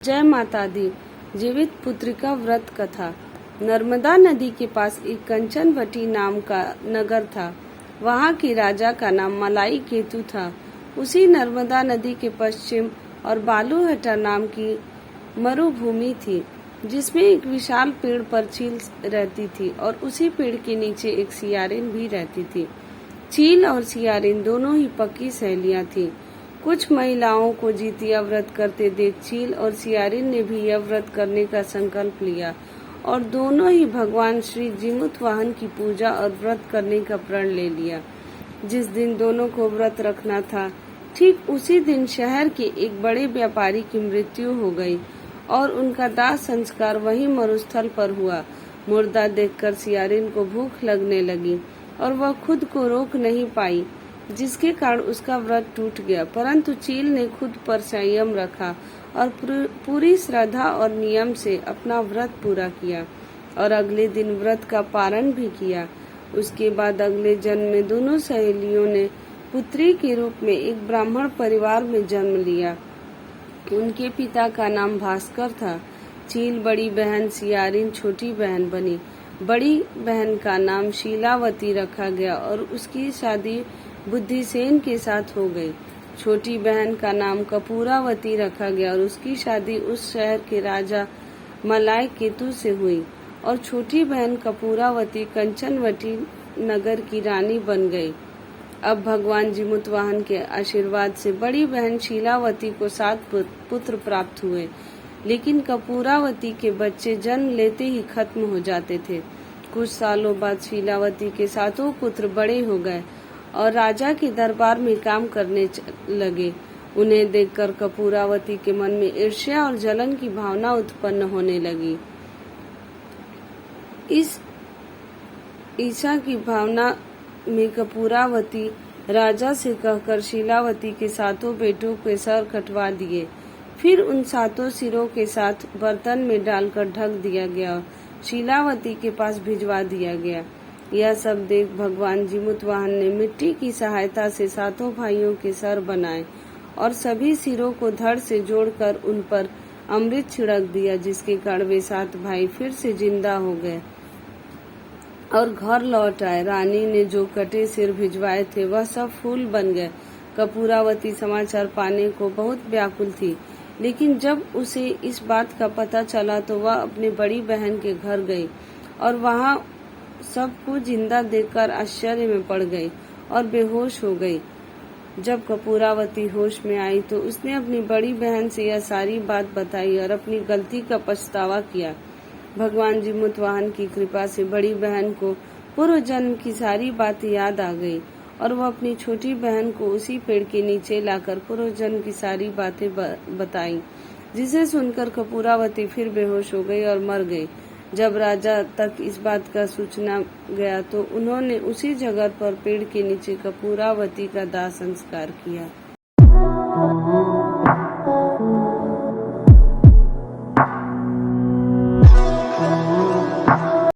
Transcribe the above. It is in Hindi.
जय माता दी। जीवित पुत्रिका व्रत कथा। नर्मदा नदी के पास एक कंचनवटी नाम का नगर था। वहाँ के राजा का नाम मलाई केतु था। उसी नर्मदा नदी के पश्चिम और बालूहटा नाम की मरुभूमि थी, जिसमें एक विशाल पेड़ पर चील रहती थी और उसी पेड़ के नीचे एक सियारिन भी रहती थी। चील और सियारिन दोनों ही पक्की सहेलियां थीं। कुछ महिलाओं को जितिया व्रत करते देख चील और सियारिन ने भी यह व्रत करने का संकल्प लिया और दोनों ही भगवान श्री जिमुतवाहन की पूजा और व्रत करने का प्रण ले लिया। जिस दिन दोनों को व्रत रखना था, ठीक उसी दिन शहर के एक बड़े व्यापारी की मृत्यु हो गई और उनका दाह संस्कार वहीं मरुस्थल पर हुआ। मुर्दा देखकर सियारिन को भूख लगने लगी और वह खुद को रोक नहीं पाई, जिसके कारण उसका व्रत टूट गया। परंतु चील ने खुद पर संयम रखा और पूरी श्रद्धा और नियम से अपना व्रत पूरा किया और अगले दिन व्रत का पारण भी किया। उसके बाद अगले जन्म में दोनों सहेलियों ने पुत्री के रूप में एक ब्राह्मण परिवार में जन्म लिया। उनके पिता का नाम भास्कर था। चील बड़ी बहन सियारिन छोटी बहन बनी। बड़ी बहन का नाम शीलावती रखा गया और उसकी शादी बुद्धिसेन के साथ हो गई। छोटी बहन का नाम कपूरावती रखा गया और उसकी शादी उस शहर के राजा मलाई केतु से हुई और छोटी बहन कपूरावती कंचनवटी नगर की रानी बन गई। अब भगवान जिमुतवाहन के आशीर्वाद से बड़ी बहन शीलावती को 7 पुत्र प्राप्त हुए, लेकिन कपूरावती के बच्चे जन्म लेते ही खत्म हो जाते थे। कुछ सालों बाद शीलावती के 7 पुत्र बड़े हो गए और राजा के दरबार में काम करने लगे। उन्हें देखकर कपूरावती के मन में ईर्ष्या और जलन की भावना उत्पन्न होने लगी। इस ईर्ष्या की भावना में कपूरावती राजा से कहकर शीलावती के 7 बेटों के सर कटवा दिए। फिर उन 7 सिरों के साथ बर्तन में डालकर ढक दिया गया और शीलावती के पास भिजवा दिया गया। यह सब देख भगवान जिमुतवाहन ने मिट्टी की सहायता से 7 भाइयों के सर बनाए और सभी सिरों को धड़ से जोड़कर उन पर अमृत छिड़क दिया, जिसके कारण वे 7 भाई फिर से जिंदा हो गए और घर लौट आए। रानी ने जो कटे सिर भिजवाए थे वह सब फूल बन गए। कपूरावती समाचार पाने को बहुत व्याकुल थी, लेकिन जब उसे इस बात का पता चला तो वह अपनी बड़ी बहन के घर गई और वहां सबको जिंदा देखकर आश्चर्य में पड़ गई और बेहोश हो गई। जब कपूरावती होश में आई तो उसने अपनी बड़ी बहन से यह सारी बात बताई और अपनी गलती का पछतावा किया। भगवान जिमुतवाहन की कृपा से बड़ी बहन को पूर्व जन्म की सारी बातें याद आ गई और वह अपनी छोटी बहन को उसी पेड़ के नीचे लाकर पूर्व जन्म की सारी बातें बताई, जिसे सुनकर कपूरावती फिर बेहोश हो गई और मर गई। जब राजा तक इस बात का सूचना गया तो उन्होंने उसी जगह पर पेड़ के नीचे कपूरावती का दाह संस्कार किया।